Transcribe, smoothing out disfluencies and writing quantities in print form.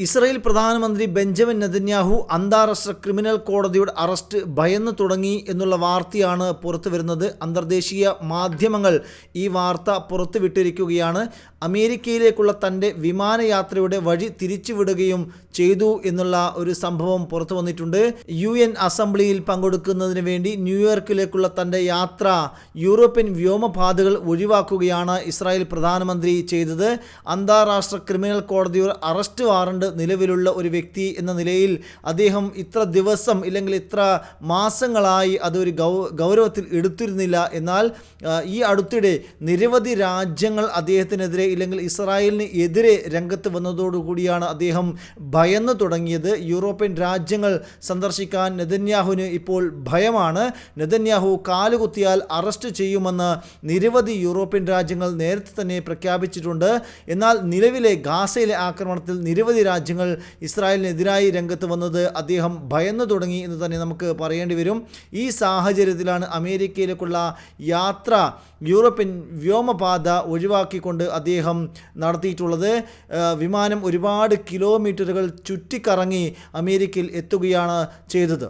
Israel പ്രധാനമന്ത്രി Benjamin Netanyahu അന്താരാഷ്ട്ര criminal കോടതിയുടെ അറസ്റ്റ് ഭയന്നു തുടങ്ങി എന്നുള്ള വാർത്തയാണ് പുറത്തുവരുന്നത്. അന്തർദേശീയ മാധ്യമങ്ങൾ ഈ വാർത്ത പുറത്തുവിട്ടിരിക്കുകയാണ്. അമേരിക്കയിലേക്കുള്ള തൻ്റെ വിമാനയാത്രയുടെ വഴി തിരിച്ചുവിടുകയും ചെയ്തു എന്നുള്ള ഒരു സംഭവം പുറത്തു വന്നിട്ടുണ്ട്. UN അസംബ്ലിയിൽ പങ്കെടുക്കുന്നതിന് വേണ്ടി ന്യൂയോർക്കിലേക്കുള്ള തൻ്റെ യാത്ര യൂറോപ്യൻ വ്യോമപാതകൾ ഒഴിവാക്കുകയാണ് ഇസ്രായേൽ പ്രധാനമന്ത്രി ചെയ്തത്. അന്താരാഷ്ട്ര ക്രിമിനൽ കോടതിയുടെ അറസ്റ്റ് വാറണ്ട് നിലവിലുള്ള ഒരു വ്യക്തി എന്ന നിലയിൽ അദ്ദേഹം ഇത്ര ദിവസം ഇല്ലെങ്കിൽ ഇത്ര മാസങ്ങളായി അതൊരു ഗൗരവത്തിൽ എടുത്തിരുന്നില്ല. എന്നാൽ ഈ അടുത്തിടെ നിരവധി രാജ്യങ്ങൾ അദ്ദേഹത്തിനെതിരെ ഇല്ലെങ്കിൽ ഇസ്രായേലിന് എതിരെ രംഗത്ത് വന്നതോടുകൂടിയാണ് അദ്ദേഹം ഭയന്നു തുടങ്ങിയത്. യൂറോപ്യൻ രാജ്യങ്ങൾ സന്ദർശിക്കാൻ നെതന്യാഹുവിന് ഇപ്പോൾ ഭയമാണ്. നെതന്യാഹു കാലുകുത്തിയാൽ അറസ്റ്റ് ചെയ്യുമെന്ന് നിരവധി യൂറോപ്യൻ രാജ്യങ്ങൾ നേരത്തെ തന്നെ പ്രഖ്യാപിച്ചിട്ടുണ്ട്. എന്നാൽ നിലവിലെ ഗാസയിലെ ആക്രമണത്തിൽ നിരവധി രാജ്യങ്ങൾ ഇസ്രായേലിനെതിരായി രംഗത്ത് വന്നത് അദ്ദേഹം ഭയന്നു തുടങ്ങി എന്ന് തന്നെ നമുക്ക് പറയേണ്ടി വരും. ഈ സാഹചര്യത്തിലാണ് അമേരിക്കയിലേക്കുള്ള യാത്ര യൂറോപ്യൻ വ്യോമപാത ഒഴിവാക്കിക്കൊണ്ട് അദ്ദേഹം നടത്തിയിട്ടുള്ളത്. വിമാനം ഒരുപാട് കിലോമീറ്ററുകൾ ചുറ്റിക്കറങ്ങി അമേരിക്കയിൽ എത്തുകയാണ് ചെയ്തത്.